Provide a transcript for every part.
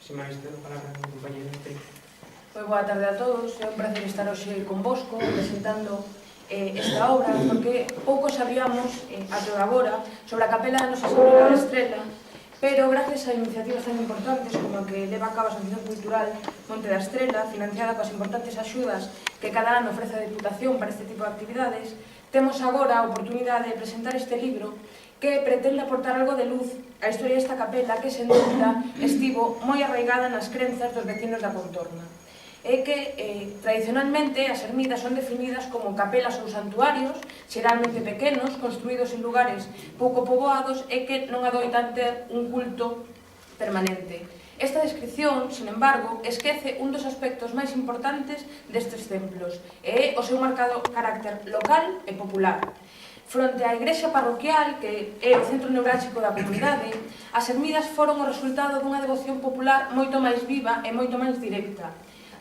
Sin máis, te dou palabra ao compañero Beatriz. Moi boa tarde a todos, é un placer estar hoxe convosco presentando esta obra, porque pouco sabíamos ata agora sobre a capela da Nosa Señora da Estrela, pero gracias a iniciativas tan importantes como a que leva a cabo a Asociación Cultural Monte da Estrela, financiada coas importantes axudas que cada ano ofrece a Diputación para este tipo de actividades, temos agora a oportunidade de presentar este libro que pretende aportar algo de luz á historia desta capela que, sen dúbida, estivo moi arraigada nas crenzas dos vecinos da contorna. É que, tradicionalmente, as ermidas son definidas como capelas ou santuarios, xeralmente pequenos, construídos en lugares pouco poboados e que non adoitan ter un culto permanente. Esta descripción, sin embargo, esquece un dos aspectos máis importantes destes templos, e é o seu marcado carácter local e popular. Fronte á igrexa parroquial, que é o centro neurálxico da comunidade, as ermidas foron o resultado dunha devoción popular moito máis viva e moito máis directa.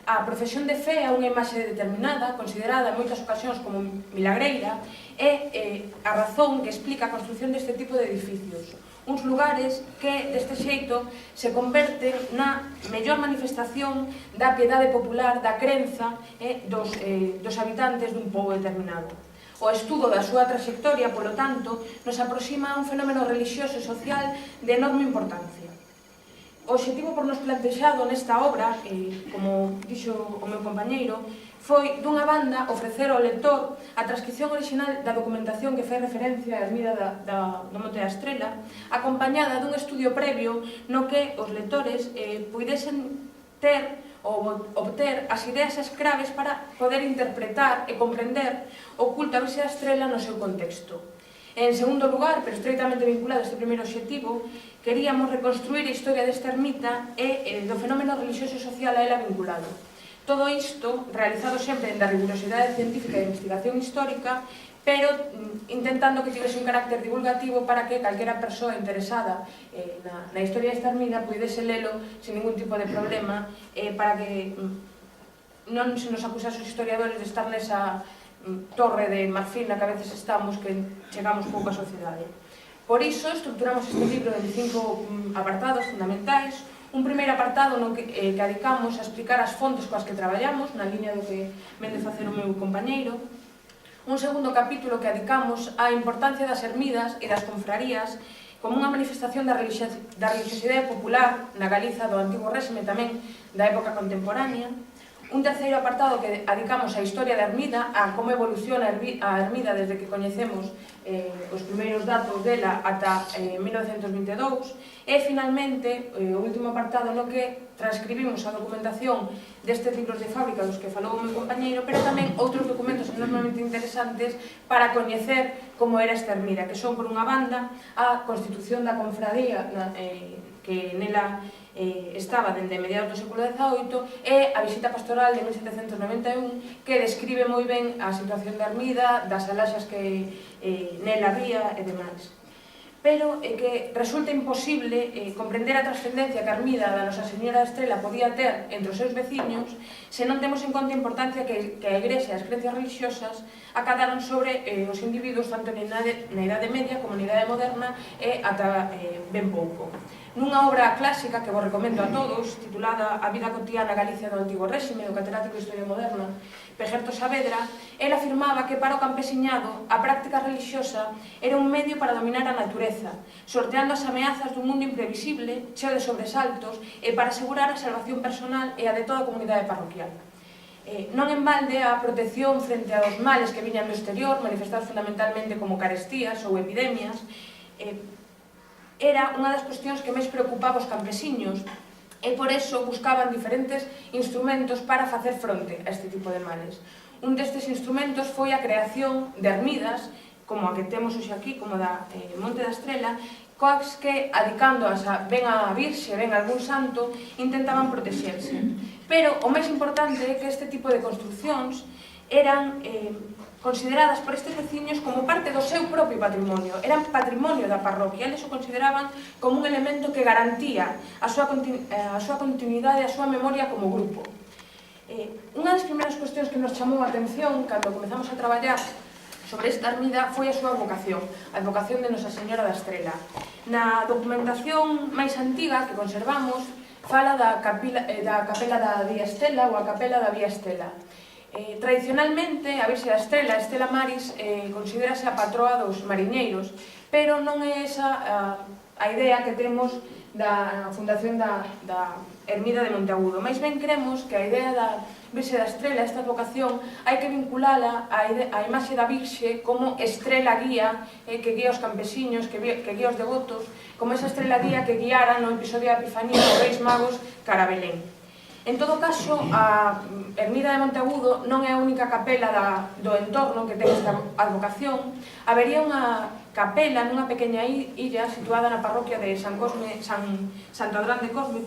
A profesión de fe é unha imaxe determinada, considerada en moitas ocasións como milagreira, é a razón que explica a construción deste tipo de edificios. Uns lugares que, deste xeito, se converten na mellor manifestación da piedade popular, da crenza dos habitantes dun pobo determinado. O estudo da súa trayectoria, polo tanto, nos aproxima a un fenómeno religioso e social de enorme importancia. O obxectivo por nos plantexado nesta obra, como dixo o meu compañeiro, foi, dunha banda, ofrecer ao lector a transcripción original da documentación que fai referencia á ermida do Monte da Estrela, acompañada dun estudio previo no que os lectores puidesen ter ou obter as ideas e as claves para poder interpretar e comprender o culto á Virxe da Estrela no seu contexto. En segundo lugar, pero estreitamente vinculado a este primeiro obxectivo, queríamos reconstruir a historia desta ermita e do fenómeno religioso e social a ela vinculado. Todo isto realizado sempre da rigurosidade científica e investigación histórica, pero intentando que tivese un carácter divulgativo para que calquera persoa interesada na historia desta ermida pudese lelo sin ningún tipo de problema, para que non se nos acusase os historiadores de estar nesa torre de marfil na que a veces estamos, que chegamos pouco á sociedade. Por iso, estruturamos este libro en 5 apartados fundamentais. Un primeiro apartado no que adicamos a explicar as fontes coas que traballamos, na liña do que vende facer o meu compañeiro. Un segundo capítulo que adicamos á importancia das ermidas e das confrarías como unha manifestación da religiosidade popular na Galiza do Antigo Réxime, tamén da época contemporánea. Un terceiro apartado que adicamos á historia da ermida, a como evoluciona a ermida desde que coñecemos os primeiros datos dela ata 1922, e finalmente o último apartado no que transcribimos a documentación destes libros de fábrica dos que falou o meu compañeiro, pero tamén outros documentos enormemente interesantes para coñecer como era esta ermida, que son, por unha banda, a constitución da confradía que nela estaba dende mediados do século XVIII, e a visita pastoral de 1791, que describe moi ben a situación da ermida, das alaxas que nela había e demais. Pero é que resulta imposible comprender a trascendencia que a ermida da Nosa Señora da Estrela podía ter entre os seus veciños se non temos en conta a importancia que a Igrexa e as creencias religiosas acadaron sobre os individuos tanto na Idade Media como na Idade Moderna e ata ben pouco. Nunha obra clásica que vos recomendo a todos, titulada A vida cotidiana Galicia do Antigo Réxime, do catedrático de Historia Moderna, Pejerto Saavedra, el afirmaba que para o campesiñado a práctica religiosa era un medio para dominar a natureza, sorteando as ameazas dun mundo imprevisible, cheo de sobresaltos, e para asegurar a salvación personal e a de toda a comunidade parroquial. Non en balde a protección frente aos males que viñan do exterior, manifestados fundamentalmente como carestías ou epidemias, era unha das cuestións que máis preocupaba os campesiños, e por eso buscaban diferentes instrumentos para facer fronte a este tipo de males. Un destes instrumentos foi a creación de ermidas, como a que temos hoxe aquí, como da Monte da Estrela, coas que, adicándoas ben a Virxe, ben a algún santo, intentaban protexerse. Pero o máis importante é que este tipo de construcións eran consideradas por estes veciños como parte do seu propio patrimonio, eran patrimonio da parroquia, eles o consideraban como un elemento que garantía a súa continuidade e a súa memoria como grupo. Unha das primeiras cuestións que nos chamou a atención cando comezamos a traballar sobre esta ermida foi a súa vocación, a vocación de Nosa Señora da Estrela. Na documentación máis antiga que conservamos, fala da capela da Vía Estela ou a capela da Vía Estela. Tradicionalmente, a Virxe da Estrela, Estela Maris, considerase a patroa dos mariñeiros, pero non é esa a idea que temos da fundación da Ermida de Monteagudo. Mais ben cremos que a idea da Virxe da Estrela, esta advocación, hai que vinculala á imaxe da Virxe como estrela guía que guía os campesiños, que guía os devotos, como esa estrela guía que guiara no episodio da Epifanía os Reis Magos cara a Belén. En todo caso, a Ermida de Monteagudo non é a única capela do entorno que ten esta advocación. Habería unha capela nunha pequena illa situada na parroquia de Santo Adrán de Cosme,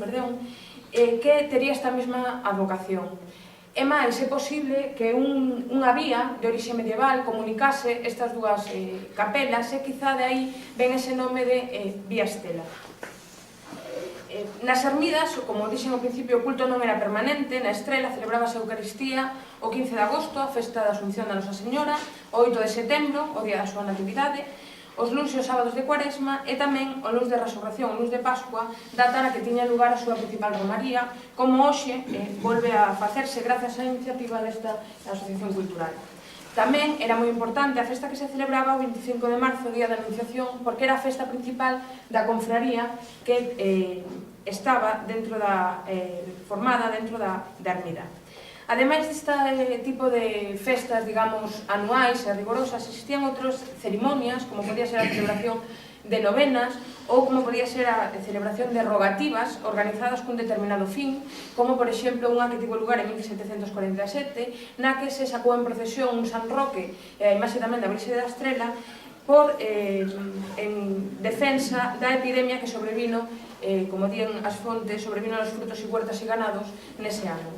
que tería esta mesma advocación. É máis, é posible que unha vía de orixe medieval comunicase estas dúas capelas e quizá de aí ven ese nome de Vía Estela. Nas ermidas, como dixen ao principio, o culto non era permanente. Na Estrela celebrábase a Eucaristía o 15 de agosto, a festa da Asunción da Nosa Señora, o 8 de setembro, o día da súa natividade, os luns e os sábados de Cuaresma e tamén o luns de Resurrección, o luns de Pascua, data na que tiña lugar a súa principal romaría, como hoxe volve a facerse grazas á iniciativa desta asociación cultural. Tamén era moi importante a festa que se celebraba o 25 de marzo, Día da Anunciación, porque era a festa principal da confraría que estaba formada dentro da ermida. Ademais deste tipo de festas, digamos, anuais e rigorosas, existían outras cerimonias, como podía ser a celebración de novenas ou como podía ser a celebración de rogativas organizadas cun determinado fin, como, por exemplo, unha que tivo lugar en 1747, na que se sacou en procesión un San Roque e a imaxe tamén da Virxe da Estrela en defensa da epidemia que sobrevino, como dían as fontes, sobrevino aos frutos e huertas e ganados nese ano.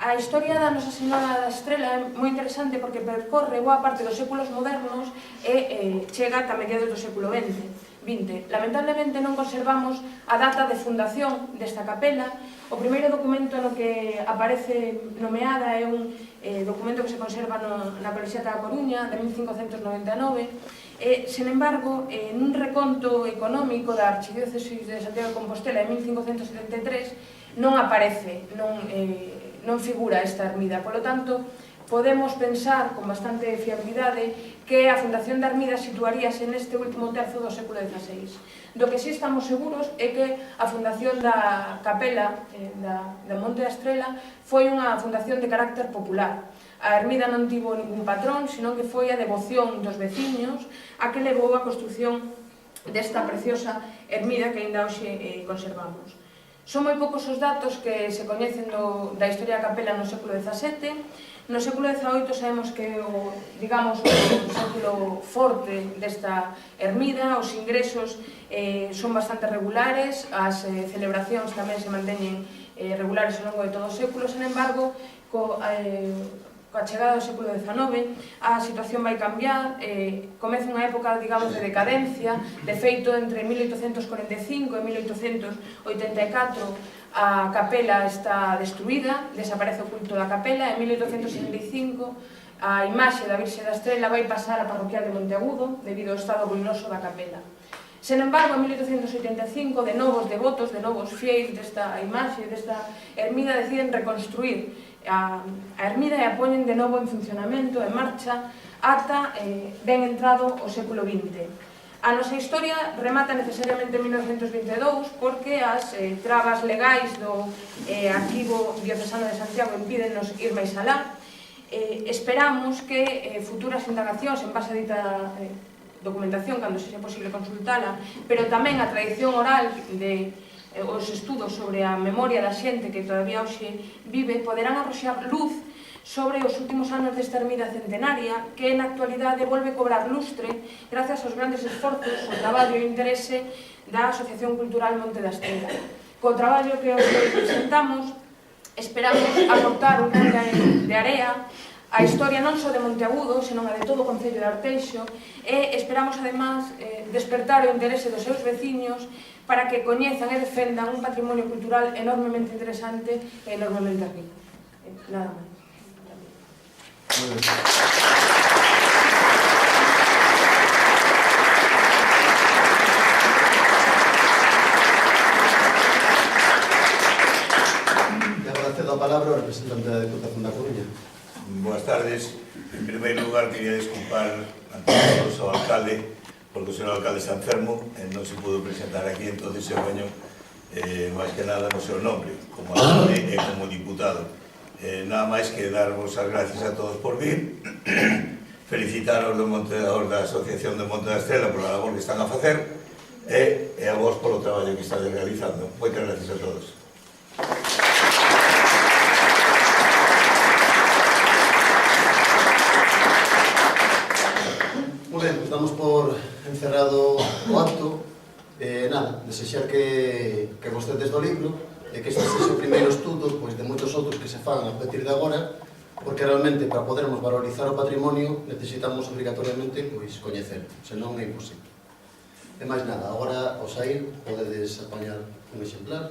A historia da Nosa Señora da Estrela é moi interesante porque percorre boa parte dos séculos modernos e chega ata mediados do século XX. Lamentablemente non conservamos a data de fundación desta capela. O primeiro documento no que aparece nomeada é un documento que se conserva na Colexiata da Coruña de 1599. Sen embargo, nun reconto económico da Archidiócesis de Santiago de Compostela en 1573 non aparece, non figura esta ermida. Polo tanto, podemos pensar con bastante fiabilidade que a fundación da ermida situaríase neste último terzo do século XVI. Do que si estamos seguros é que a fundación da capela da Monte da Estrela foi unha fundación de carácter popular. A ermida non tivo ningún patrón, senón que foi a devoción dos veciños a que levou a construción desta preciosa ermida que aínda hoxe conservamos. Son moi poucos os datos que se coñecen da historia da capela no século XVII. No século XVIII sabemos que o século forte desta ermida, os ingresos son bastante regulares, as celebracións tamén se manteñen regulares ao longo de todo o século. Sen embargo, coa chegada do século XIX, a situación vai cambiar, comeza unha época, digamos, de decadencia. De feito, entre 1845 e 1884, a capela está destruída, desaparece o culto da capela. En 1875, a imaxe da Virxe da Estrela vai pasar á parroquial de Monteagudo debido ao estado ruinoso da capela. Sen embargo, en 1885, de novos devotos, de novos fiéis desta imaxe, desta ermida, deciden reconstruir a ermida e a poñen de novo en funcionamento, en marcha, ata ben entrado o século XX. A nosa historia remata necesariamente en 1922 porque as trabas legais do Arquivo Diocesano de Santiago impídennos ir máis alá. Esperamos que futuras indagacións en base a dita documentación, cando sexa posible consultala, pero tamén a tradición oral de os estudos sobre a memoria da xente que todavía hoxe vive, poderán arroxar luz sobre os últimos anos desta ermida centenaria que na actualidade volve cobrar lustre grazas aos grandes esforzos, ao traballo e interese da Asociación Cultural Monte da Estrela. Co traballo que hoxe presentamos, esperamos aportar un grande de area a historia non só de Monteagudo, senón a de todo o Concello de Arteixo, e esperamos, además, despertar o interese dos seus veciños para que coñezan e defendan un patrimonio cultural enormemente interesante e enormemente rico. Nada máis. a palabra ao representante da Deputación da Coruña. Boas tardes. En primeiro lugar, quería disculpar ante todos ao alcalde, porque o señor alcalde está enfermo e non se pudo presentar aquí, entón se veño máis que nada no seu nombre, como alcalde e como diputado. Nada máis que darvos as gracias a todos por vir, felicitaros da Asociación de Monte da Estrela pola labor que están a facer e a vos polo traballo que estades realizando. Moitas gracias a todos. Moi ben, damos por encerrado o acto. Nada, desexar que vostedes do libro e que este sexe o primeiro estudo pois, de moitos outros que se fan a partir de agora, porque realmente para podermos valorizar o patrimonio necesitamos obrigatoriamente pois, coñecer, senón é imposible. E máis nada, agora ao sair podedes apañar un exemplar